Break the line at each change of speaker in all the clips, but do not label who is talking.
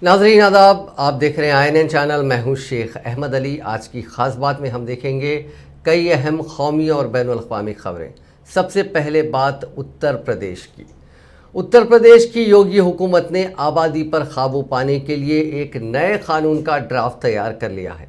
नाज़रीन आदाब, आप देख रहे हैं INN चैनल। मैं हूं शेख अहमद अली। आज की ख़ास बात में हम देखेंगे कई अहम कौमी और बैनुल-अक़वामी ख़बरें। सबसे पहले बात उत्तर प्रदेश की। उत्तर प्रदेश की योगी हुकूमत ने आबादी पर काबू पाने के लिए एक नए कानून का ड्राफ्ट तैयार कर लिया है।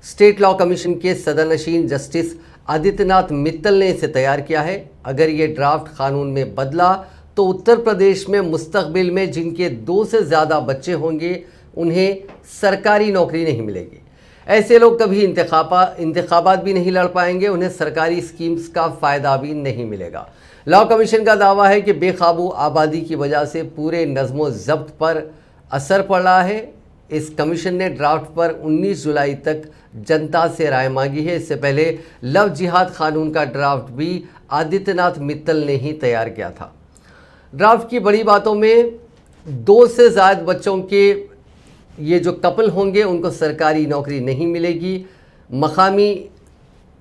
स्टेट लॉ कमीशन के सदरनशीन जस्टिस आदित्यनाथ मित्तल ने इसे तैयार किया है। अगर ये ड्राफ्ट कानून में बदला तो उत्तर प्रदेश में मुस्तकबिल में जिनके 2 से ज़्यादा बच्चे होंगे उन्हें सरकारी नौकरी नहीं मिलेगी। ऐसे लोग कभी इंतखाबात भी नहीं लड़ पाएंगे, उन्हें सरकारी स्कीम्स का फ़ायदा भी नहीं मिलेगा। लॉ कमीशन का दावा है कि बेकाबू आबादी की वजह से पूरे नज़्म ज़ब्त पर असर पड़ रहा है। इस कमीशन ने ड्राफ्ट पर 19 जुलाई तक जनता से राय मांगी है। इससे पहले लव जिहाद कानून का ड्राफ्ट भी आदित्यनाथ मित्तल ने ही तैयार किया था। ड्राफ्ट की बड़ी बातों में 2 से ज़्यादा बच्चों के ये जो कपल होंगे उनको सरकारी नौकरी नहीं मिलेगी। मकामी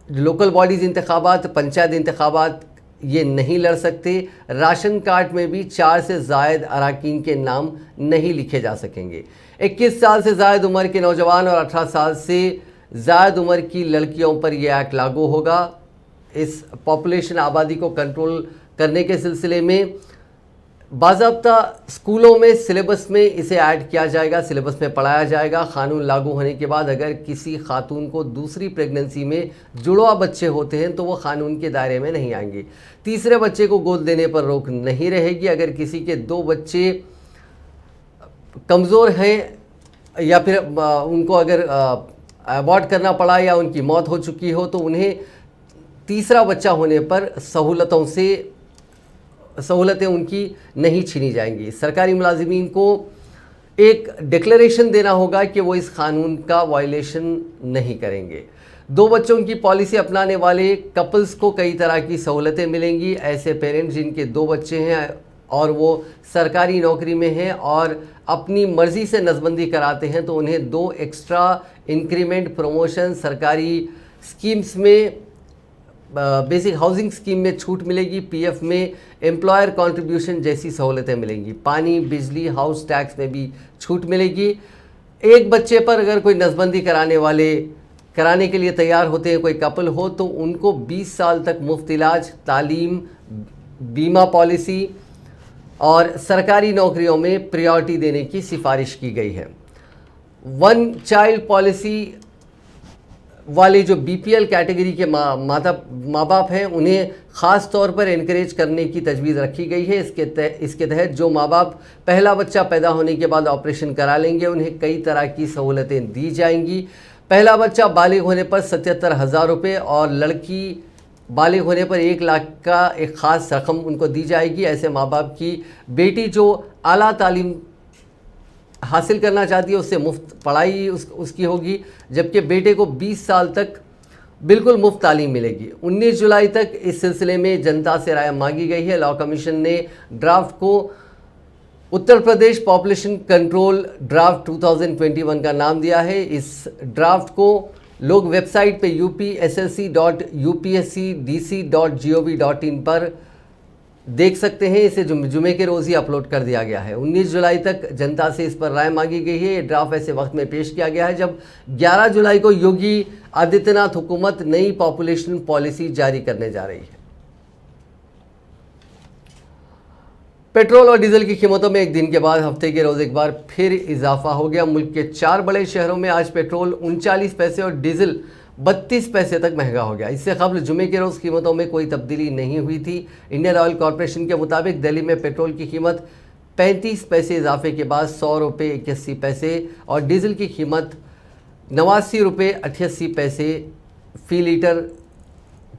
लोकल बॉडीज़ इंतखाबात, पंचायत इंतखाबात ये नहीं लड़ सकते। राशन कार्ड में भी 4 से ज़ायद अरकान के नाम नहीं लिखे जा सकेंगे। 21 साल से ज़ायद उम्र के नौजवान और 18 साल से ज़ायद उम्र की लड़कियों पर यह एक्ट लागू होगा। इस पॉपुलेशन आबादी को कंट्रोल करने के सिलसिले में बाज़ाब्ता स्कूलों में सिलेबस में इसे ऐड किया जाएगा, सिलेबस में पढ़ाया जाएगा। कानून लागू होने के बाद अगर किसी खातून को दूसरी प्रेगनेंसी में जुड़वा बच्चे होते हैं तो वो कानून के दायरे में नहीं आएंगे। तीसरे बच्चे को गोद देने पर रोक नहीं रहेगी। अगर किसी के 2 बच्चे कमज़ोर हैं या फिर उनको अगर अबॉर्ट करना पड़ा या उनकी मौत हो चुकी हो तो उन्हें तीसरा बच्चा होने पर सहूलतें उनकी नहीं छीनी जाएंगी। सरकारी मुलाजिमीन को एक डिक्लेरेशन देना होगा कि वो इस कानून का वायलेशन नहीं करेंगे। 2 बच्चों की पॉलिसी अपनाने वाले कपल्स को कई तरह की सहूलतें मिलेंगी। ऐसे पेरेंट्स जिनके 2 बच्चे हैं और वो सरकारी नौकरी में हैं और अपनी मर्ज़ी से नसबंदी कराते हैं तो उन्हें 2 एक्स्ट्रा इंक्रीमेंट, प्रमोशन, सरकारी स्कीम्स में बेसिक हाउसिंग स्कीम में छूट मिलेगी। PF में एम्प्लॉयर कंट्रीब्यूशन जैसी सहूलतें मिलेंगी। पानी, बिजली, हाउस टैक्स में भी छूट मिलेगी। एक बच्चे पर अगर कोई नसबंदी कराने के लिए तैयार होते हैं कोई कपल हो तो उनको 20 साल तक मुफ्त इलाज, तालीम, बीमा पॉलिसी और सरकारी नौकरियों में प्रायोरिटी देने की सिफारिश की गई है। 1 चाइल्ड पॉलिसी वाले जो BPL कैटेगरी के माँ बाप हैं उन्हें ख़ास तौर पर इनकरेज करने की तजवीज़ रखी गई है। इसके तहत जो माँ बाप पहला बच्चा पैदा होने के बाद ऑपरेशन करा लेंगे उन्हें कई तरह की सहूलतें दी जाएंगी। पहला बच्चा बालिग होने पर 77,000 रुपये और लड़की बालिग होने पर 1 लाख का एक ख़ास रकम उनको दी जाएगी। ऐसे माँ बाप की बेटी जो आला तालीम हासिल करना चाहती है उससे मुफ्त पढ़ाई उसकी होगी, जबकि बेटे को 20 साल तक बिल्कुल मुफ्त तालीम मिलेगी। 19 जुलाई तक इस सिलसिले में जनता से राय मांगी गई है। लॉ कमीशन ने ड्राफ्ट को Uttar Pradesh population control draft 2021 का नाम दिया है। इस ड्राफ्ट को लोग वेबसाइट पे upsc.upscdc.gov.in पर देख सकते हैं। इसे जुमे के रोज़ ही अपलोड कर दिया गया है। 19 जुलाई तक जनता से इस पर राय मांगी गई है। ये ड्राफ्ट ऐसे वक्त में पेश किया गया है जब 11 जुलाई को योगी आदित्यनाथ हुकूमत नई पॉपुलेशन पॉलिसी जारी करने जा रही है। पेट्रोल और डीजल की कीमतों में एक दिन के बाद हफ्ते के रोज़ एक बार फिर इजाफा हो गया। मुल्क के 4 बड़े शहरों में आज पेट्रोल 39 पैसे और डीजल 32 पैसे तक महंगा हो गया। इससे कबल जुमे के रोज़ कीमतों में कोई तब्दीली नहीं हुई थी। इंडियन ऑयल कॉरपोरेशन के मुताबिक दिल्ली में पेट्रोल की कीमत 35 पैसे इजाफे के बाद 100 रुपये 81 पैसे और डीजल की कीमत 89 रुपये 88 पैसे फ़ी लीटर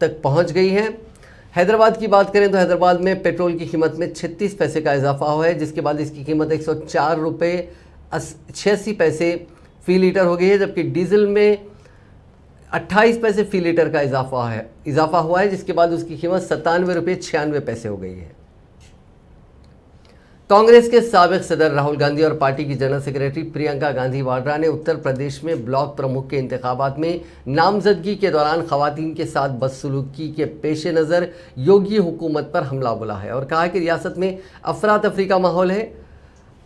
तक पहुंच गई है। हैदराबाद की बात करें तो हैदराबाद में पेट्रोल की कीमत में 36 पैसे का इजाफा हुआ है, जिसके बाद इसकी कीमत 104 रुपये 86 पैसे फ़ी लीटर हो गई है, जबकि डीजल में 28 पैसे फ़ी लीटर का इजाफा हुआ है, जिसके बाद उसकी कीमत 97 रुपये 96 पैसे हो गई है। कांग्रेस के साबिक सदर राहुल गांधी और पार्टी की जनरल सेक्रेटरी प्रियंका गांधी वाड्रा ने उत्तर प्रदेश में ब्लॉक प्रमुख के इंतखाबात में नामजदगी के दौरान खवातीन के साथ बदसलूकी के पेश नज़र योगी हुकूमत पर हमला बोला है और कहा कि रियासत में अफरा तफरी का माहौल है।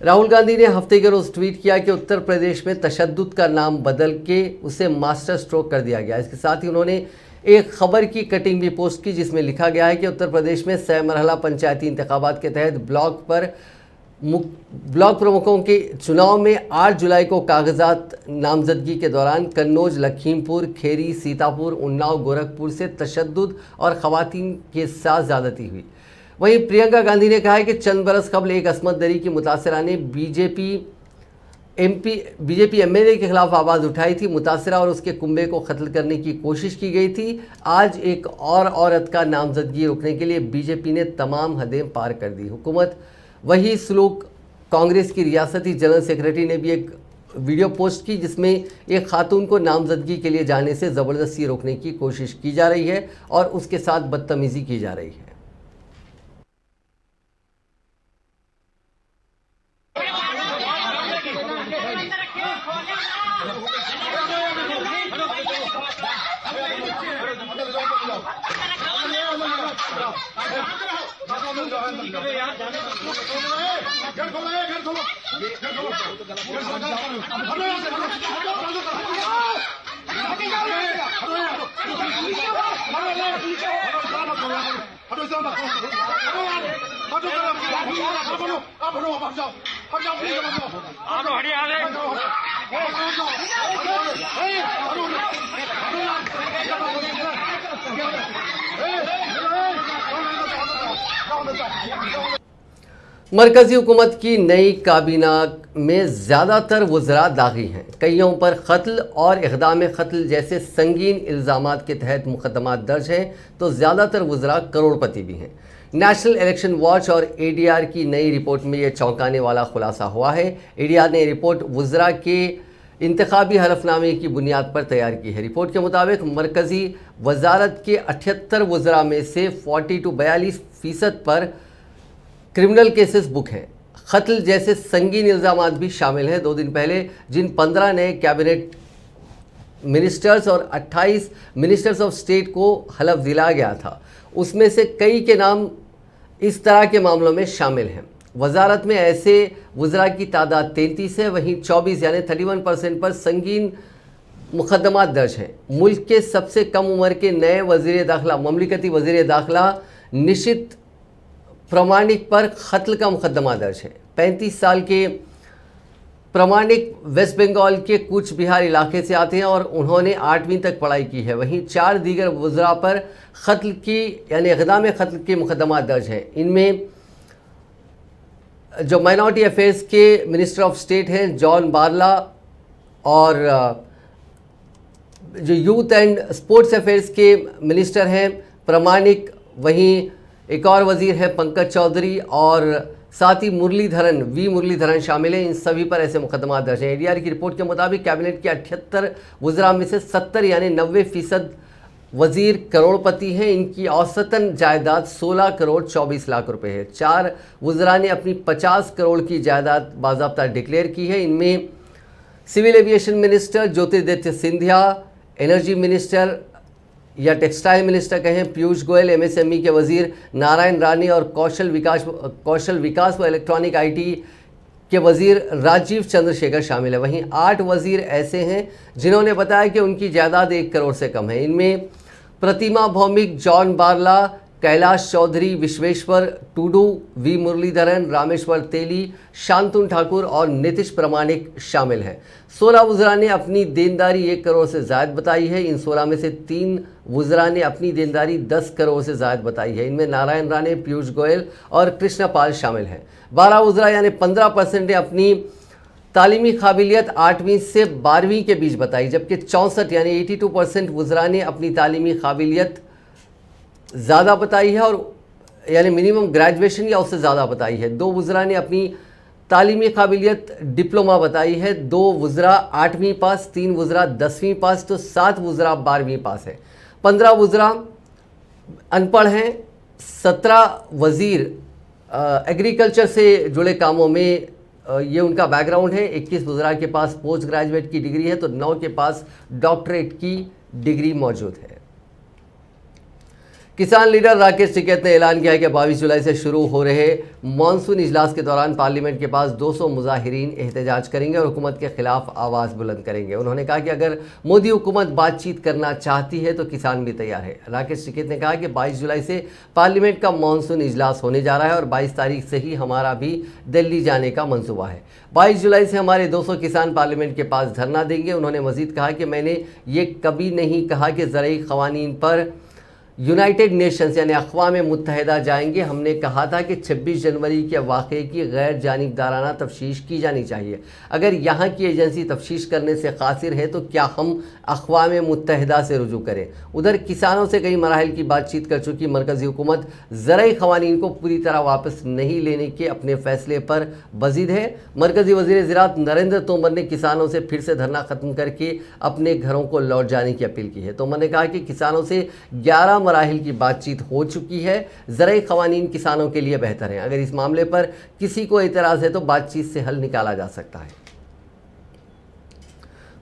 राहुल गांधी ने हफ्ते के रोज ट्वीट किया कि उत्तर प्रदेश में तशद्दुद का नाम बदल के उसे मास्टर स्ट्रोक कर दिया गया। इसके साथ ही उन्होंने एक खबर की कटिंग भी पोस्ट की जिसमें लिखा गया है कि उत्तर प्रदेश में 6 मरहला पंचायती इंतखाबात के तहत ब्लॉक प्रमुखों के चुनाव में 8 जुलाई को कागजात नामजदगी के दौरान कन्नौज, लखीमपुर खेरी, सीतापुर, उन्नाव, गोरखपुर से तशद्दुद और खवातीन के साथ ज़्यादती हुई। वहीं प्रियंका गांधी ने कहा है कि चंद बरस कबल एक असमत दरी की मुतासिरा ने बीजेपी एमएलए के खिलाफ आवाज़ उठाई थी। मुतासिरा और उसके कुंबे को कत्ल करने की कोशिश की गई थी। आज एक और औरत का नामजदगी रोकने के लिए बीजेपी ने तमाम हदें पार कर दी। हुकूमत वही सलूक कांग्रेस की रियासती जनरल सेक्रेटरी ने भी एक वीडियो पोस्ट की जिसमें एक खातून को नामजदगी के लिए जाने से ज़बरदस्ती रोकने की कोशिश की जा रही है और उसके साथ बदतमीज़ी की जा रही है। मरकजी हुकूमत की नई काबीना में ज़्यादातर वज़रा दागी हैं। कईयों पर कत्ल और इक़दाम कत्ल जैसे संगीन इल्ज़ामात के तहत मुकदमा दर्ज हैं तो ज़्यादातर वज़रा करोड़पति भी हैं। नेशनल इलेक्शन वॉच और एडीआर की नई रिपोर्ट में यह चौंकाने वाला खुलासा हुआ है। एडीआर ने रिपोर्ट वज़रा के इंतखाबी हलफनामे की बुनियाद पर तैयार की है। रिपोर्ट के मुताबिक मरकज़ी वजारत के 78 वज़रा में से 42% पर क्रिमिनल केसेस बुक हैं। कत्ल जैसे संगीन इल्ज़ामात भी शामिल हैं। 2 दिन पहले जिन 15 नए कैबिनेट मिनिस्टर्स और 28 मिनिस्टर्स ऑफ स्टेट को हलफ दिलाया गया था उसमें से कई के नाम इस तरह के मामलों में शामिल हैं। वजारत में ऐसे वज़रा की तादाद 33 है। वहीं 24 यानी 31% पर संगीन मुकदमा दर्ज हैं। मुल्क के सबसे कम उम्र के नए वज़ीर दाखिला ममलिकती वज़ीर दाखिला निशित प्रमाणिक पर कत्ल का मुकदमा दर्ज है। 35 साल के प्रमाणिक वेस्ट बंगाल के कूच बिहार इलाके से आते हैं और उन्होंने 8वीं तक पढ़ाई की है। वहीं 4 दीगर वज़रा पर कत्ल की यानी इक़दाम कत्ल के मुकदमा दर्ज हैं। इनमें जो माइनॉरिटी अफेयर्स के मिनिस्टर ऑफ स्टेट हैं जॉन बारला और जो यूथ एंड स्पोर्ट्स अफेयर्स के मिनिस्टर हैं प्रमाणिक, वहीं एक और वज़ीर है पंकज चौधरी और साथ ही मुरलीधरन शामिल हैं। इन सभी पर ऐसे मुकदमा दर्ज हैं। एडीआर की रिपोर्ट के मुताबिक कैबिनेट के 78 वज़रा में से 70 यानी 90% वज़ीर करोड़पति हैं। इनकी औसतन जायदाद 16 करोड़ 24 लाख रुपए है। 4 वज़रा ने अपनी 50 करोड़ की जायदाद बाज़ाब्ता डिक्लेयर की है। इनमें civil aviation minister Jyotiraditya Scindia, energy minister या टेक्सटाइल मिनिस्टर कहें पीयूष गोयल, एमएसएमई के वज़ीर नारायण राणे और कौशल विकास व इलेक्ट्रॉनिक आईटी के वज़ीर राजीव चंद्रशेखर शामिल है। वहीं 8 वज़ीर ऐसे हैं जिन्होंने बताया कि उनकी जायदाद 1 करोड़ से कम है। इनमें प्रतिमा भौमिक, जॉन बारला, कैलाश चौधरी, विश्वेश्वर टूडू, वी मुरलीधरन, रामेश्वर तेली, शांतनु ठाकुर और नीतीश प्रमाणिक शामिल हैं। 16 वज़रा ने अपनी देनदारी 1 करोड़ से ज़ायद बताई है। इन 16 में से 3 वज़रा ने अपनी देनदारी 10 करोड़ से ज़ायद बताई है। इनमें नारायण राणे, पीयूष गोयल और कृष्ण पाल शामिल हैं। 12 वज़रा यानी 15% ने अपनी तालीमी काबिलियत 8वीं से 12वीं के बीच बताई, जबकि 64 यानी 82% वज़रा ने अपनी तालीमी काबिलियत ज़्यादा बताई है और यानी मिनिमम ग्रेजुएशन या उससे ज़्यादा बताई है। 2 वज़रा ने अपनी तालीमी काबिलियत डिप्लोमा बताई है। 2 वज़रा 8वीं पास, 3 वज़रा 10वीं पास तो 7 वज़रा 12वीं पास है। 15 वज़रा अनपढ़ हैं। 17 वज़ीर एग्रीकल्चर से जुड़े कामों में ये उनका बैकग्राउंड है। 21 वज़रा के पास पोस्ट ग्रेजुएट की डिग्री है तो 9 के पास डॉक्टरेट की डिग्री मौजूद है। किसान लीडर राकेश टिकैत ने ऐलान किया है कि 22 जुलाई से शुरू हो रहे मानसून इजलास के दौरान पार्लियामेंट के पास 200 मुजाहिरीन एहतजाज करेंगे और हुकूमत के खिलाफ आवाज़ बुलंद करेंगे। उन्होंने कहा कि अगर मोदी हुकूमत बातचीत करना चाहती है तो किसान भी तैयार है। राकेश टिकैत ने कहा कि 22 जुलाई से पार्लियामेंट का मानसून इजलास होने जा रहा है और 22 तारीख से ही हमारा भी दिल्ली जाने का मंसूबा है। 22 जुलाई से हमारे 200 किसान पार्लियामेंट के पास धरना देंगे। उन्होंने मजीद कहा कि मैंने ये कभी नहीं कहा कि ज़रई क़वानीन पर यूनाइटेड नेशंस यानी अक़वाम मुत्तहिदा जाएंगे। हमने कहा था कि 26 जनवरी के वाक़े की गैर जानिबदाराना तफ्तीश की जानी चाहिए। अगर यहाँ की एजेंसी तफ्तीश करने से कासिर है तो क्या हम अक़वाम मुत्तहिदा से रुजू करें। उधर किसानों से कई मराहिल की बातचीत कर चुकी मरकज़ी हुकूमत ज़रई क़वानीन को पूरी तरह वापस नहीं लेने के अपने फ़ैसले पर बज़िद है। मरकज़ी वज़ीर ज़राअत नरेंद्र तोमर ने किसानों से फिर से धरना ख़त्म करके अपने घरों को लौट जाने की अपील की है। तोमर ने कहा कि किसानों से 11 मराहिल की बातचीत हो चुकी है। ज़रई क़वानीन किसानों के लिए बेहतर है। अगर इस मामले पर किसी को एतराज़ है तो बातचीत से हल निकाला जा सकता है।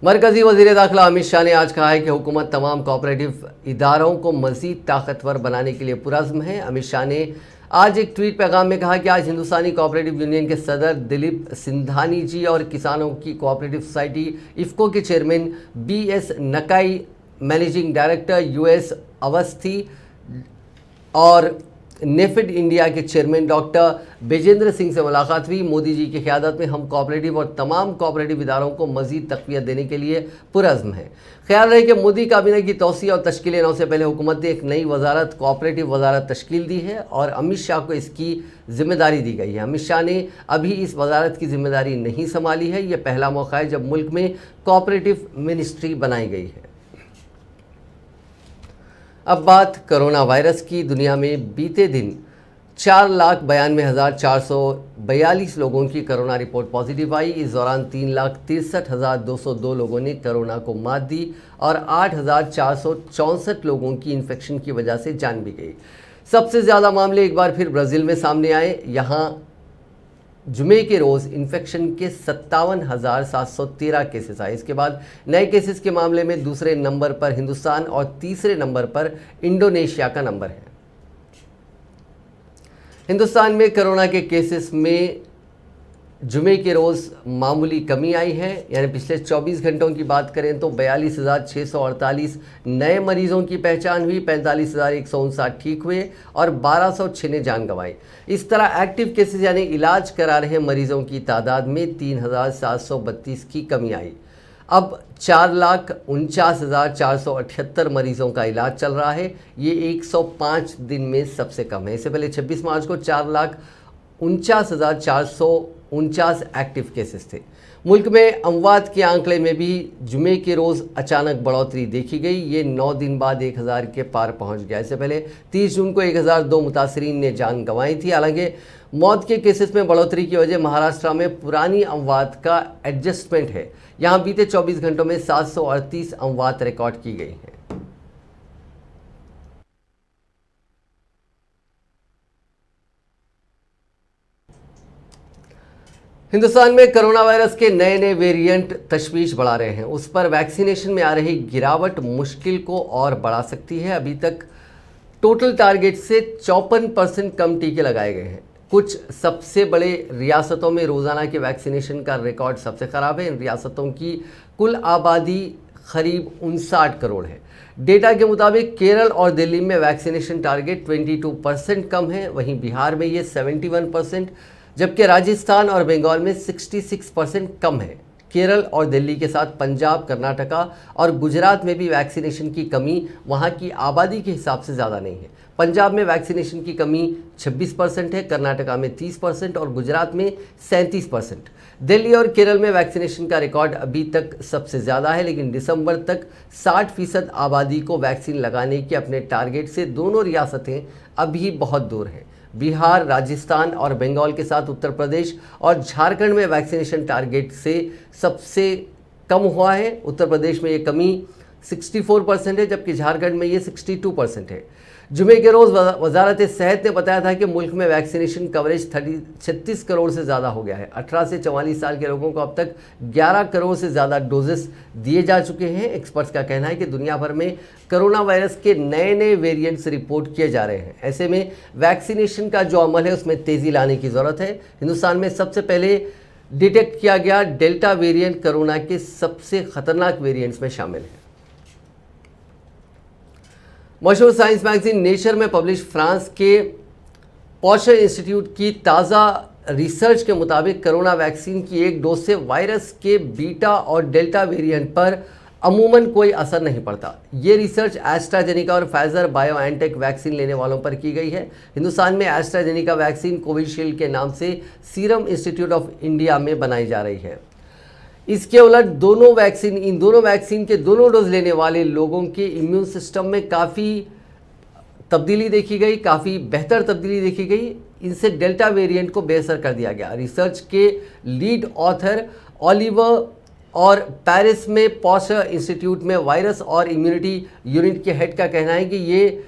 मरकज़ी वज़ीर दाखिला अमित शाह ने आज कहा है कि हुकूमत तमाम कोऑपरेटिव इदारों को मज़ीद ताकतवर बनाने के लिए पुरज़्म है। अमित शाह ने आज एक ट्वीट पैगाम में कहा कि आज हिंदुस्तानी कोऑपरेटिव यूनियन के सदर दिलीप सिंधानी जी और किसानों की कोऑपरेटिव सोसाइटी इफ़को के chairman BS Nakai, managing director US Awasthi और नेफेड इंडिया के चेयरमैन डॉक्टर बिजेंद्र सिंह से मुलाकात हुई। मोदी जी की क़यादत में हम कोऑपरेटिव और तमाम कोऑपरेटिव इदारों को मज़ीद तक़वियत देने के लिए पुरज़्म है। ख्याल रहे कि मोदी काबीना की तौसी और तश्कील नौ से पहले हुकूमत ने एक नई वजारत कोऑपरेटिव वजारत तश्कील दी है और अमित शाह को इसकी जिम्मेदारी दी गई है। अमित शाह ने अभी इस वजारत की जिम्मेदारी नहीं संभाली है। यह पहला मौका है जब मुल्क में कोऑपरेटिव मिनिस्ट्री बनाई गई है। अब बात कोरोना वायरस की। दुनिया में बीते दिन 4,92,442 लोगों की कोरोना रिपोर्ट पॉजिटिव आई। इस दौरान 3,63,202 लोगों ने कोरोना को मात दी और 8,464 लोगों की इन्फेक्शन की वजह से जान भी गई। सबसे ज़्यादा मामले एक बार फिर ब्राज़ील में सामने आए। यहाँ जुमे के रोज़ इन्फेक्शन के 57,713 केसेस आए। इसके बाद नए केसेस के मामले में दूसरे नंबर पर हिंदुस्तान और तीसरे नंबर पर इंडोनेशिया का नंबर है। हिंदुस्तान में कोरोना के केसेस में जुमे के रोज़ मामूली कमी आई है। यानी पिछले 24 घंटों की बात करें तो 42,648 नए मरीजों की पहचान हुई, 45,159 ठीक हुए और 1,206 ने जान गंवाई। इस तरह एक्टिव केसेस यानी इलाज करा रहे मरीजों की तादाद में 3,732 की कमी आई। अब 4,49,478 मरीजों का इलाज चल रहा है। ये 105 दिन में सबसे कम है। इससे पहले 26 मार्च को 4,49,449 एक्टिव केसेस थे। मुल्क में अमवात के आंकड़े में भी जुमे के रोज़ अचानक बढ़ोतरी देखी गई। ये 9 दिन बाद 1,000 के पार पहुंच गया। इससे पहले 30 जून को 1,002 मुतासरीन ने जान गंवाई थी। हालांकि मौत के केसेस में बढ़ोतरी की वजह महाराष्ट्र में पुरानी अमवात का एडजस्टमेंट है। यहाँ बीते 24 घंटों में 738 अमवात रिकॉर्ड की गई हैं। हिंदुस्तान में कोरोना वायरस के नए नए वेरिएंट तशवीश बढ़ा रहे हैं। उस पर वैक्सीनेशन में आ रही गिरावट मुश्किल को और बढ़ा सकती है। अभी तक टोटल टारगेट से 54% कम टीके लगाए गए हैं। कुछ सबसे बड़े रियासतों में रोज़ाना के वैक्सीनेशन का रिकॉर्ड सबसे ख़राब है। इन रियासतों की कुल आबादी करीब 59 करोड़ है। डेटा के मुताबिक केरल और दिल्ली में वैक्सीनेशन टारगेट 22% कम है। वहीं बिहार में ये 71%, जबकि राजस्थान और बंगाल में 66% कम है। केरल और दिल्ली के साथ पंजाब, कर्नाटका और गुजरात में भी वैक्सीनेशन की कमी वहाँ की आबादी के हिसाब से ज़्यादा नहीं है। पंजाब में वैक्सीनेशन की कमी 26% है, कर्नाटका में 30% और गुजरात में 37%। दिल्ली और केरल में वैक्सीनेशन का रिकॉर्ड अभी तक सबसे ज़्यादा है, लेकिन दिसंबर तक 60% आबादी को वैक्सीन लगाने के अपने टारगेट से दोनों रियासतें अभी बहुत दूर हैं। बिहार, राजस्थान और बंगाल के साथ उत्तर प्रदेश और झारखंड में वैक्सीनेशन टारगेट से सबसे कम हुआ है। उत्तर प्रदेश में ये कमी 64% है, जबकि झारखंड में ये 62% है। जुमे के रोज़ वजारत सेहत ने बताया था कि मुल्क में वैक्सीनेशन कवरेज 36 करोड़ से ज़्यादा हो गया है। 18 से 44 साल के लोगों को अब तक 11 करोड़ से ज़्यादा डोजेस दिए जा चुके हैं। एक्सपर्ट्स का कहना है कि दुनिया भर में कोरोना वायरस के नए नए वेरिएंट्स रिपोर्ट किए जा रहे हैं। ऐसे में वैक्सीनेशन का जो अमल है उसमें तेज़ी लाने की ज़रूरत है। हिंदुस्तान में सबसे पहले डिटेक्ट किया गया डेल्टा वेरिएंट कोरोना के सबसे खतरनाक वेरिएंट्स में शामिल है। मशहूर साइंस मैगजीन नेचर में पब्लिश फ्रांस के पॉस्चर इंस्टीट्यूट की ताज़ा रिसर्च के मुताबिक कोरोना वैक्सीन की एक डोज से वायरस के बीटा और डेल्टा वेरिएंट पर अमूमन कोई असर नहीं पड़ता। ये रिसर्च एस्ट्राजेनिका और फाइजर बायोएनटेक वैक्सीन लेने वालों पर की गई है। हिंदुस्तान में एस्ट्राजेनिका वैक्सीन कोविशील्ड के नाम से सीरम इंस्टीट्यूट ऑफ इंडिया में बनाई जा रही है। इसके उलट इन दोनों वैक्सीन के दोनों डोज लेने वाले लोगों के इम्यून सिस्टम में काफ़ी तब्दीली देखी गई, काफ़ी बेहतर तब्दीली देखी गई। इनसे डेल्टा वेरिएंट को बेअसर कर दिया गया। रिसर्च के लीड ऑथर ऑलिवर और पेरिस में पॉस्चर इंस्टीट्यूट में वायरस और इम्यूनिटी यूनिट के हेड का कहना है कि ये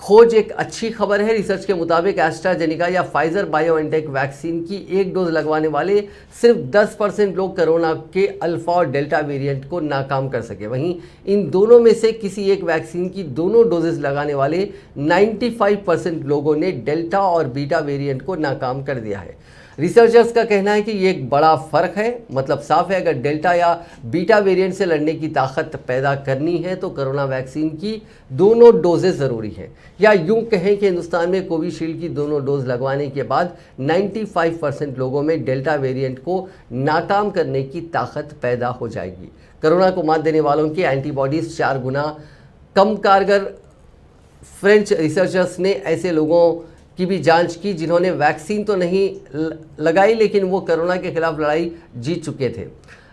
खोज एक अच्छी खबर है। रिसर्च के मुताबिक एस्ट्राजेनिका या फाइजर बायोएनटेक वैक्सीन की एक डोज लगवाने वाले सिर्फ 10% लोग कोरोना के अल्फा और डेल्टा वेरिएंट को नाकाम कर सके। वहीं इन दोनों में से किसी एक वैक्सीन की दोनों डोजेस लगाने वाले 95% लोगों ने डेल्टा और बीटा वेरिएंट को नाकाम कर दिया है। रिसर्चर्स का कहना है कि ये एक बड़ा फ़र्क है। मतलब साफ है, अगर डेल्टा या बीटा वेरिएंट से लड़ने की ताकत पैदा करनी है तो कोरोना वैक्सीन की दोनों डोजेस ज़रूरी हैं। या यूं कहें कि हिंदुस्तान में कोविशील्ड की दोनों डोज लगवाने के बाद 95% लोगों में डेल्टा वेरिएंट को नाकाम करने की ताकत पैदा हो जाएगी। कोरोना को मात देने वालों की एंटीबॉडीज़ 4 गुना कम कारगर। फ्रेंच रिसर्चर्स ने ऐसे लोगों की भी जांच की जिन्होंने वैक्सीन तो नहीं लगाई लेकिन वो कोरोना के खिलाफ लड़ाई जीत चुके थे।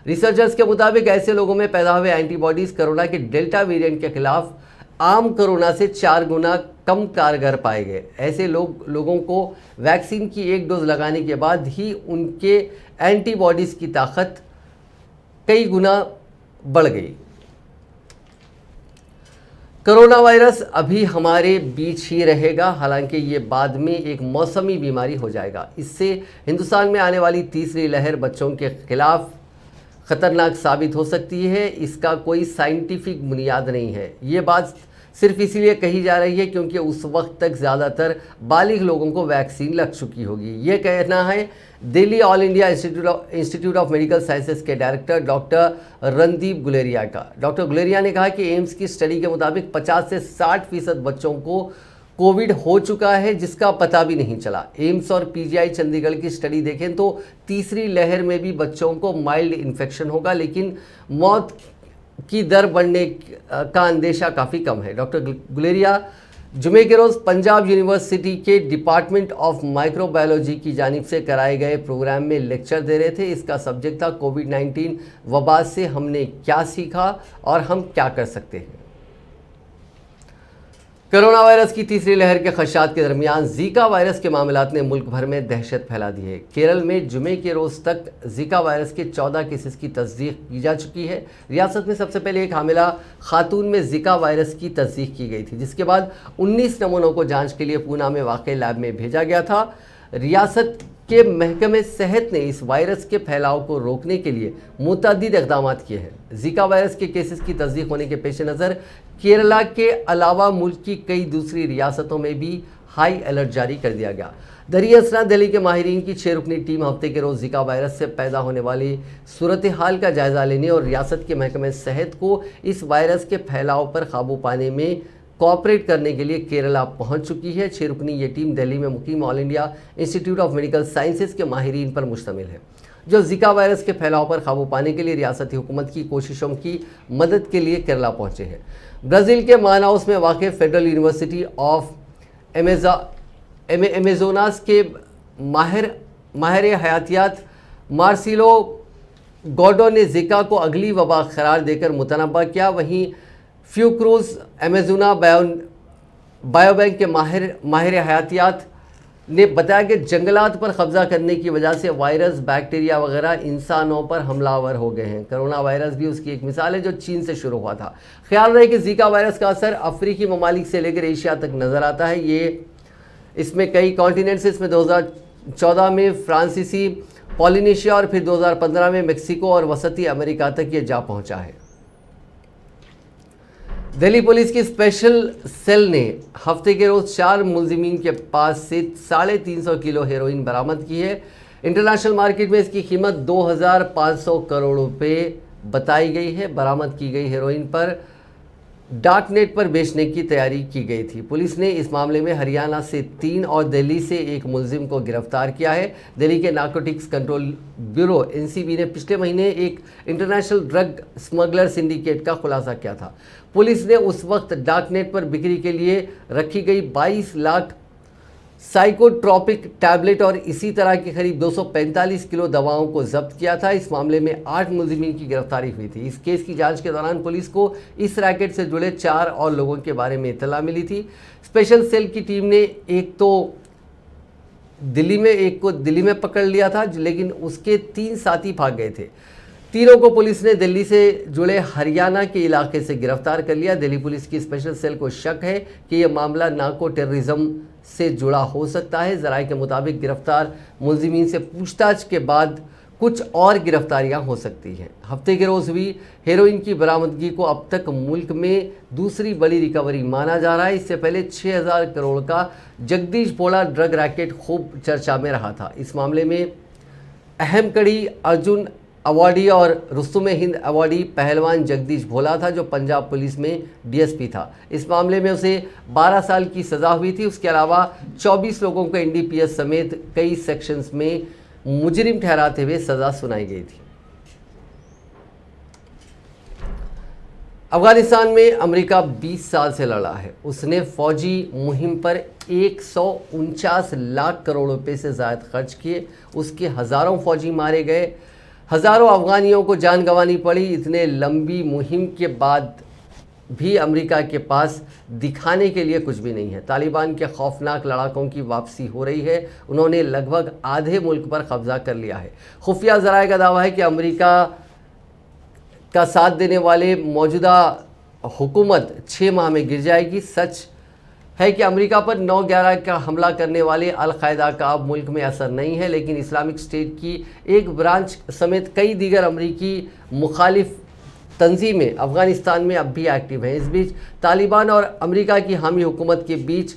रिसर्चर्स के मुताबिक ऐसे लोगों में पैदा हुए एंटीबॉडीज़ कोरोना के डेल्टा वेरिएंट के खिलाफ आम कोरोना से 4 गुना कम कारगर पाए गए। ऐसे लोगों को वैक्सीन की एक डोज लगाने के बाद ही उनके एंटीबॉडीज़ की ताकत कई गुना बढ़ गई। कोरोना वायरस अभी हमारे बीच ही रहेगा, हालांकि ये बाद में एक मौसमी बीमारी हो जाएगा। इससे हिंदुस्तान में आने वाली तीसरी लहर बच्चों के खिलाफ खतरनाक साबित हो सकती है। इसका कोई साइंटिफिक बुनियाद नहीं है। ये बात सिर्फ इसीलिए कही जा रही है क्योंकि उस वक्त तक ज़्यादातर बालिग लोगों को वैक्सीन लग चुकी होगी। ये कहना है Delhi all India institute of medical sciences के डायरेक्टर डॉक्टर रणदीप गुलेरिया का। डॉक्टर गुलेरिया ने कहा कि एम्स की स्टडी के मुताबिक 50 से 60% बच्चों को कोविड हो चुका है जिसका पता भी नहीं चला। एम्स और पीजीआई चंडीगढ़ की स्टडी देखें तो तीसरी लहर में भी बच्चों को माइल्ड इन्फेक्शन होगा लेकिन मौत की दर बढ़ने का अंदेशा काफ़ी कम है। डॉक्टर गुलेरिया जुमे के रोज़ पंजाब यूनिवर्सिटी के डिपार्टमेंट ऑफ माइक्रोबायोलॉजी की जानिब से कराए गए प्रोग्राम में लेक्चर दे रहे थे। इसका सब्जेक्ट था कोविड-19 वबा से हमने क्या सीखा और हम क्या कर सकते हैं। कोरोना वायरस की तीसरी लहर के खदशात के दरमियान जीका वायरस के मामलात ने मुल्क भर में दहशत फैला दी है। केरल में जुमे के रोज़ तक जीका वायरस के 14 केसेस की तस्दीक की जा चुकी है। रियासत में सबसे पहले एक हामिला खातून में जीका वायरस की तस्दीक की गई थी, जिसके बाद 19 नमूनों को जांच के लिए पूना में वाक़ लैब में भेजा गया था। रियासत के महकमे सेहत ने इस वायरस के फैलाव को रोकने के लिए मुतअद्दिद इक़दाम किए हैं। जीका वायरस के केसेस की तस्दीक होने के पेश नज़र केरला के अलावा मुल्क की कई दूसरी रियासतों में भी हाई अलर्ट जारी कर दिया गया। दरियासना दिल्ली के माहिरीन की 6 रुकनी टीम हफ्ते के रोज़ जीका वायरस से पैदा होने वाली सूरत हाल का जायज़ा लेने और रियासत के महकमे सेहत को इस वायरस के फैलाव पर काबू पाने में कोऑपरेट करने के लिए केरला पहुंच चुकी है। 6 रुकनी ये टीम दिल्ली में मुकीम all India institute of medical sciences के माहिरीन पर मुश्तमिल है, जो जीका वायरस के फैलाव पर काबू पाने के लिए रियासती हुकूमत की कोशिशों की मदद के लिए केरला पहुंचे हैं। ब्राज़ील के मानाउस में वाक़ फेडरल यूनिवर्सिटी ऑफ एमेजोनास के माहिर हयातियात मार्सिलो गॉडो ने जीका को अगली वबा करार देकर मुतनब्बा किया। वहीं फ्यूक्रूज एमेजोना बायोबैंक के माहिर हयातियात ने बताया कि जंगलात पर कब्जा करने की वजह से वायरस, बैक्टीरिया वगैरह इंसानों पर हमलावर हो गए हैं। कोरोना वायरस भी उसकी एक मिसाल है जो चीन से शुरू हुआ था। ख्याल रहे कि जीका वायरस का असर अफ्रीकी ममालिक से लेकर एशिया तक नज़र आता है। ये इसमें कई कॉन्टिनेंट्स, इसमें 2014 में फ्रांसीसी पॉलिनेशिया और फिर 2015 में मेक्सिको और वसती अमेरिका तक ये जा पहुंचा है। दिल्ली पुलिस की स्पेशल सेल ने हफ्ते के रोज 4 मुलजिमीन के पास से 350 किलो हेरोइन बरामद की है। इंटरनेशनल मार्केट में इसकी कीमत 2500 करोड़ रुपए बताई गई है। बरामद की गई हेरोइन पर डार्क नेट पर बेचने की तैयारी की गई थी। पुलिस ने इस मामले में हरियाणा से 3 और दिल्ली से 1 मुलजिम को गिरफ्तार किया है। दिल्ली के नार्कोटिक्स कंट्रोल ब्यूरो एनसीबी ने पिछले महीने एक इंटरनेशनल ड्रग स्मगलर सिंडिकेट का खुलासा किया था। पुलिस ने उस वक्त डार्क नेट पर बिक्री के लिए रखी गई 22 लाख साइकोट्रॉपिक टैबलेट और इसी तरह की करीब 245 किलो दवाओं को जब्त किया था। इस मामले में 8 मुलजिमीन की गिरफ्तारी हुई थी। इस केस की जांच के दौरान पुलिस को इस रैकेट से जुड़े 4 और लोगों के बारे में इत्तला मिली थी। स्पेशल सेल की टीम ने एक को दिल्ली में पकड़ लिया था, लेकिन उसके 3 साथी भाग गए थे। तीनों को पुलिस ने दिल्ली से जुड़े हरियाणा के इलाके से गिरफ्तार कर लिया। दिल्ली पुलिस की स्पेशल सेल को शक है कि यह मामला नार्को टेररिज्म से जुड़ा हो सकता है। जराये के मुताबिक गिरफ्तार मुलजिमीन से पूछताछ के बाद कुछ और गिरफ्तारियां हो सकती हैं। हफ्ते के रोज हुई हेरोइन की बरामदगी को अब तक मुल्क में दूसरी बड़ी रिकवरी माना जा रहा है। इससे पहले 6000 करोड़ का जगदीश भोला ड्रग रैकेट खूब चर्चा में रहा था। इस मामले में अहम कड़ी अर्जुन अवार्डी और रुस्तुम-ए हिंद अवार्डी पहलवान जगदीश भोला था, जो पंजाब पुलिस में डीएसपी था। इस मामले में उसे 12 साल की सज़ा हुई थी। उसके अलावा 24 लोगों को एनडीपीएस समेत कई सेक्शंस में मुजरिम ठहराते हुए सज़ा सुनाई गई थी। अफगानिस्तान में अमेरिका 20 साल से लड़ा है। उसने फौजी मुहिम पर 149 लाख करोड़ रुपए से ज़्यादा खर्च किए। उसके हज़ारों फौजी मारे गए, हज़ारों अफगानियों को जान गंवानी पड़ी। इतने लंबी मुहिम के बाद भी अमेरिका के पास दिखाने के लिए कुछ भी नहीं है। तालिबान के खौफनाक लड़ाकों की वापसी हो रही है। उन्होंने लगभग आधे मुल्क पर कब्जा कर लिया है। खुफिया ज़राए का दावा है कि अमेरिका का साथ देने वाले मौजूदा हुकूमत 6 माह में गिर जाएगी। सच है कि अमेरिका पर 9/11 का हमला करने वाले अल-कायदा का अब मुल्क में असर नहीं है, लेकिन इस्लामिक स्टेट की एक ब्रांच समेत कई दीगर अमेरिकी मुखालिफ तंजीमें अफ़गानिस्तान में अब भी एक्टिव हैं। इस बीच तालिबान और अमेरिका की हामी हुकूमत के बीच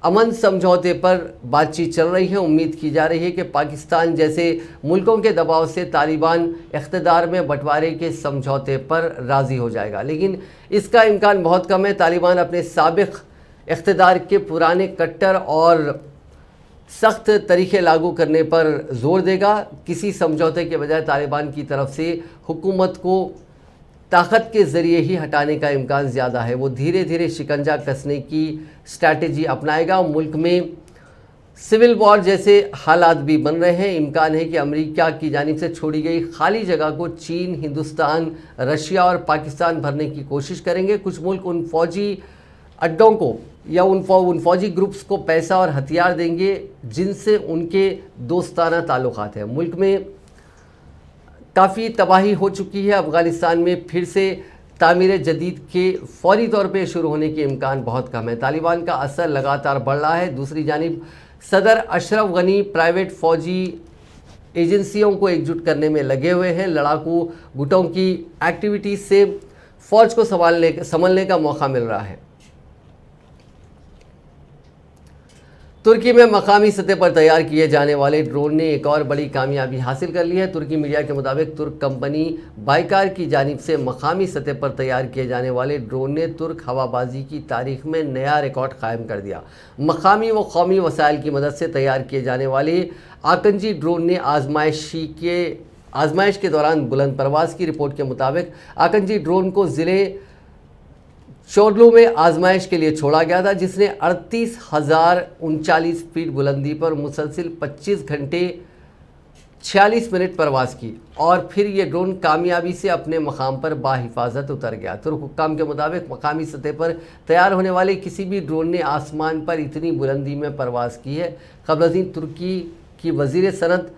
अमन समझौते पर बातचीत चल रही है। उम्मीद की जा रही है कि पाकिस्तान जैसे मुल्कों के दबाव से तालिबान इख्तिदार में बंटवारे के समझौते पर राज़ी हो जाएगा, लेकिन इसका इम्कान बहुत कम है। तालिबान अपने साबिक़ इख्तिदार के पुराने कट्टर और सख्त तरीक़े लागू करने पर जोर देगा। किसी समझौते के बजाय तालिबान की तरफ से हुकूमत को ताकत के ज़रिए ही हटाने का इम्कान ज़्यादा है। वो धीरे धीरे शिकंजा कसने की स्ट्रैटेजी अपनाएगा। मुल्क में सिविल वॉर जैसे हालात भी बन रहे हैं। इम्कान है कि अमेरिका की जानिब से छोड़ी गई खाली जगह को चीन, हिंदुस्तान, रशिया और पाकिस्तान भरने की कोशिश करेंगे। कुछ मुल्क उन फौजी अड्डों को या उन फौजी ग्रुप्स को पैसा और हथियार देंगे जिनसे उनके दोस्ताना ताल्लुकात हैं। मुल्क में काफ़ी तबाही हो चुकी है। अफ़गानिस्तान में फिर से तामीर जदीद के फौरी तौर पे शुरू होने के इम्कान बहुत कम है। तालिबान का असर लगातार बढ़ रहा है। दूसरी जानिब सदर अशरफ गनी प्राइवेट फ़ौजी एजेंसियों को एकजुट करने में लगे हुए हैं। लड़ाकू गुटों की एक्टिविटीज़ से फ़ौज को संभलने का मौका मिल रहा है। तुर्की में मकामी सतह पर तैयार किए जाने वाले ड्रोन ने एक और बड़ी कामयाबी हासिल कर ली है। तुर्की मीडिया के मुताबिक तुर्क कंपनी बाइकार की जानिब से मकामी सतह पर तैयार किए जाने वाले ड्रोन ने तुर्क हवाबाजी की तारीख में नया रिकॉर्ड कायम कर दिया। मकामी व कौमी वसाइल की मदद से तैयार किए जाने वाले आकंजी ड्रोन ने आजमाइश के दौरान बुलंद परवाज़ की रिपोर्ट के मुताबिक आकंजी ड्रोन को ज़िले चोरलू में आजमाइश के लिए छोड़ा गया था, जिसने 38,039 फीट बुलंदी पर मुसलसिल 25 घंटे 46 मिनट परवास की और फिर ये ड्रोन कामयाबी से अपने मकाम पर बाहिफाजत उतर गया। तुर्क हुक्काम के मुताबिक मकामी सतह पर तैयार होने वाले किसी भी ड्रोन ने आसमान पर इतनी बुलंदी में परवास की है। क़ब्ल तुर्की की वज़ीर सनत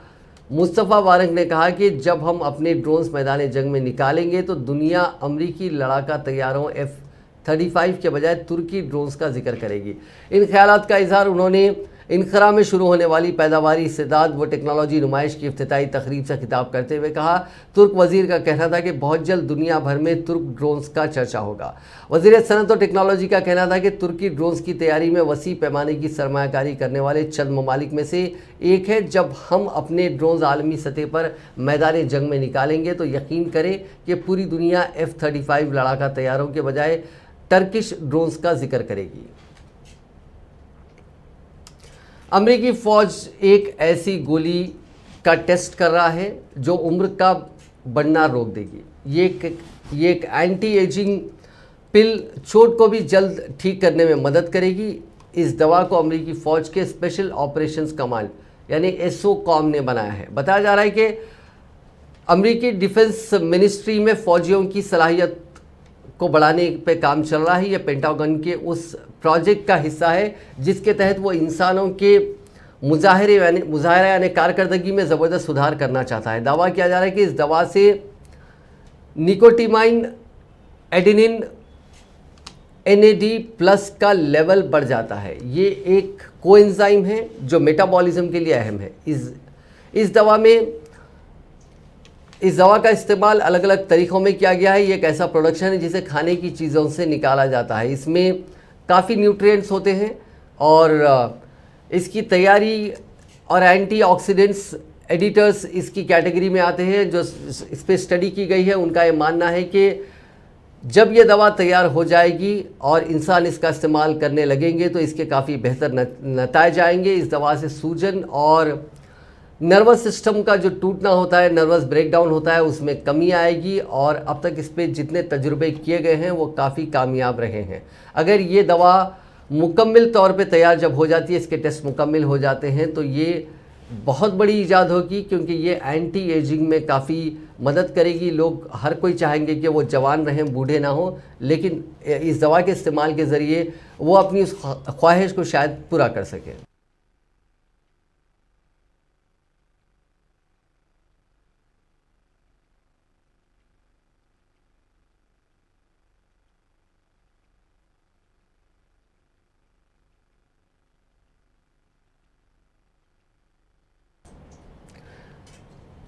मुस्तफ़ा वारक ने कहा कि जब हम अपने ड्रोन्स मैदान जंग में निकालेंगे तो दुनिया अमरीकी लड़ाका तैयारों F-35 के बजाय तुर्की ड्रोन्स का जिक्र करेगी। इन ख्यालात का इजहार उन्होंने इनखरा में शुरू होने वाली पैदावारी इस्तेदाद व टेक्नोलॉजी नुमाइश की इफ्तिताई तकरीब से खिताब करते हुए कहा। तुर्क वजीर का कहना था कि बहुत जल्द दुनिया भर में तुर्क ड्रोन्स का चर्चा होगा। वजीर सनत और टेक्नोलॉजी का कहना था कि तुर्की ड्रोन्स की तैयारी में वसी पैमाने की सरमायाकारी करने वाले चंद ममालिक में से एक है। जब हम अपने ड्रोन्स आलमी सतह पर मैदान जंग में निकालेंगे तो यकीन करें कि पूरी दुनिया F-35 लड़ाका तैयारों के बजाय टर्किश ड्रोन्स का जिक्र करेगी। अमेरिकी फ़ौज एक ऐसी गोली का टेस्ट कर रहा है जो उम्र का बढ़ना रोक देगी। ये एक एंटी एजिंग पिल चोट को भी जल्द ठीक करने में मदद करेगी। इस दवा को अमेरिकी फ़ौज के स्पेशल ऑपरेशंस कमांड यानी SOCOM ने बनाया है। बताया जा रहा है कि अमेरिकी डिफेंस मिनिस्ट्री में फ़ौजियों की सलाहियत को बढ़ाने पे काम चल रहा है। यह पेंटागन के उस प्रोजेक्ट का हिस्सा है जिसके तहत वो इंसानों के मुजाहरा यानी कारकर्दगी में ज़बरदस्त सुधार करना चाहता है। दावा किया जा रहा है कि इस दवा से निकोटिमाइन एडेनिन NAD+ का लेवल बढ़ जाता है। ये एक कोएंजाइम है जो मेटाबॉलिज्म के लिए अहम है। इस दवा का इस्तेमाल अलग अलग तरीक़ों में किया गया है। ये एक ऐसा प्रोडक्शन है जिसे खाने की चीज़ों से निकाला जाता है। इसमें काफ़ी न्यूट्रिएंट्स होते हैं और इसकी तैयारी और एंटीऑक्सीडेंट्स एडिटर्स इसकी कैटेगरी में आते हैं। जो इस पर स्टडी की गई है उनका ये मानना है कि जब ये दवा तैयार हो जाएगी और इंसान इसका इस्तेमाल करने लगेंगे तो इसके काफ़ी बेहतर नतीजे आएंगे। इस दवा से सूजन और नर्वस सिस्टम का जो टूटना होता है, नर्वस ब्रेकडाउन होता है, उसमें कमी आएगी और अब तक इस पर जितने तजुर्बे किए गए हैं वो काफ़ी कामयाब रहे हैं। अगर ये दवा मुकम्मल तौर पे तैयार जब हो जाती है, इसके टेस्ट मुकम्मल हो जाते हैं तो ये बहुत बड़ी ईजाद होगी क्योंकि ये एंटी एजिंग में काफ़ी मदद करेगी। लोग हर कोई चाहेंगे कि वो जवान रहें, बूढ़े ना हो, लेकिन इस दवा के इस्तेमाल के ज़रिए वो अपनी उस ख्वाहिश को शायद पूरा कर सकें।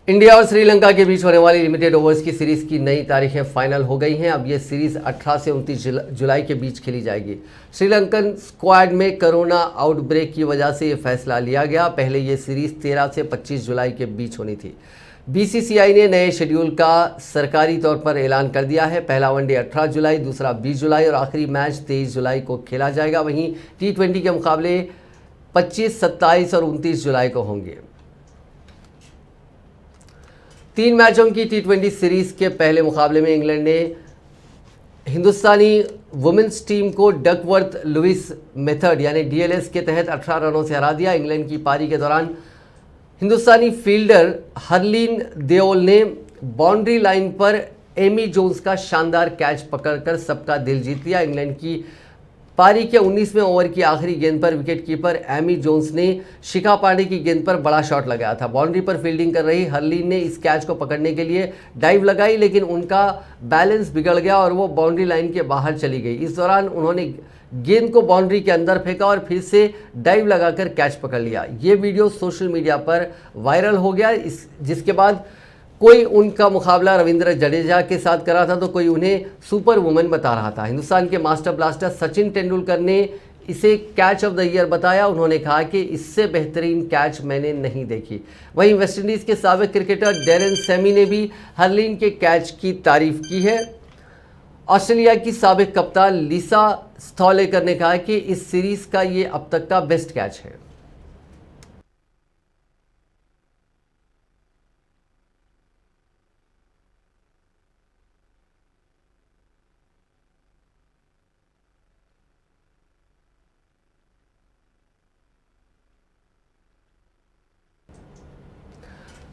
इंडिया और श्रीलंका के बीच होने वाली लिमिटेड ओवर्स की सीरीज़ की नई तारीखें फाइनल हो गई हैं। अब ये सीरीज़ 18 से 29 जुलाई के बीच खेली जाएगी। श्रीलंकन स्क्वाड में कोरोना आउटब्रेक की वजह से ये फैसला लिया गया। पहले ये सीरीज़ 13 से 25 जुलाई के बीच होनी थी। BCCI ने नए शेड्यूल का सरकारी तौर पर ऐलान कर दिया है। पहला वनडे 18 जुलाई, दूसरा 20 जुलाई और आखिरी मैच 23 जुलाई को खेला जाएगा। वहीं T20 के मुकाबले 25, 27 और 29 जुलाई को होंगे। 3 मैचों की T20 सीरीज़ के पहले मुकाबले में इंग्लैंड ने हिंदुस्तानी वुमेन्स टीम को डकवर्थ लुइस मेथड यानी DLS के तहत 18 रनों से हरा दिया। इंग्लैंड की पारी के दौरान हिंदुस्तानी फील्डर हरलीन देओल ने बाउंड्री लाइन पर एमी जोन्स का शानदार कैच पकड़कर सबका दिल जीत लिया। इंग्लैंड की पारी के 19वें ओवर की आखिरी गेंद पर विकेटकीपर एमी जोन्स ने शिखा पांडे की गेंद पर बड़ा शॉट लगाया था। बाउंड्री पर फील्डिंग कर रही हरलीन ने इस कैच को पकड़ने के लिए डाइव लगाई, लेकिन उनका बैलेंस बिगड़ गया और वो बाउंड्री लाइन के बाहर चली गई। इस दौरान उन्होंने गेंद को बाउंड्री के अंदर फेंका और फिर से डाइव लगाकर कैच पकड़ लिया। ये वीडियो सोशल मीडिया पर वायरल हो गया, जिसके बाद कोई उनका मुकाबला रविंद्र जडेजा के साथ करा था तो कोई उन्हें सुपर वुमन बता रहा था। हिंदुस्तान के मास्टर ब्लास्टर सचिन तेंदुलकर ने इसे कैच ऑफ द ईयर बताया। उन्होंने कहा कि इससे बेहतरीन कैच मैंने नहीं देखी। वहीं वेस्टइंडीज़ के साबिक क्रिकेटर डेरेन सेमी ने भी हरलीन के कैच की तारीफ की है। ऑस्ट्रेलिया की साबिक कप्तान लिसा स्थॉलेकर ने कहा कि इस सीरीज़ का ये अब तक का बेस्ट कैच है।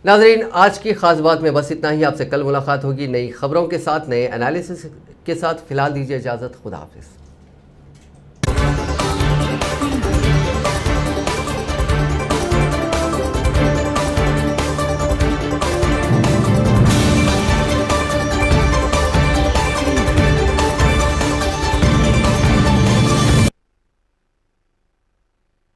नाज़रीन, आज की ख़ास बात में बस इतना ही। आपसे कल मुलाकात होगी नई खबरों के साथ, नए एनालिसिस के साथ। फ़िलहाल दीजिए इजाज़त। खुदा हाफिज़।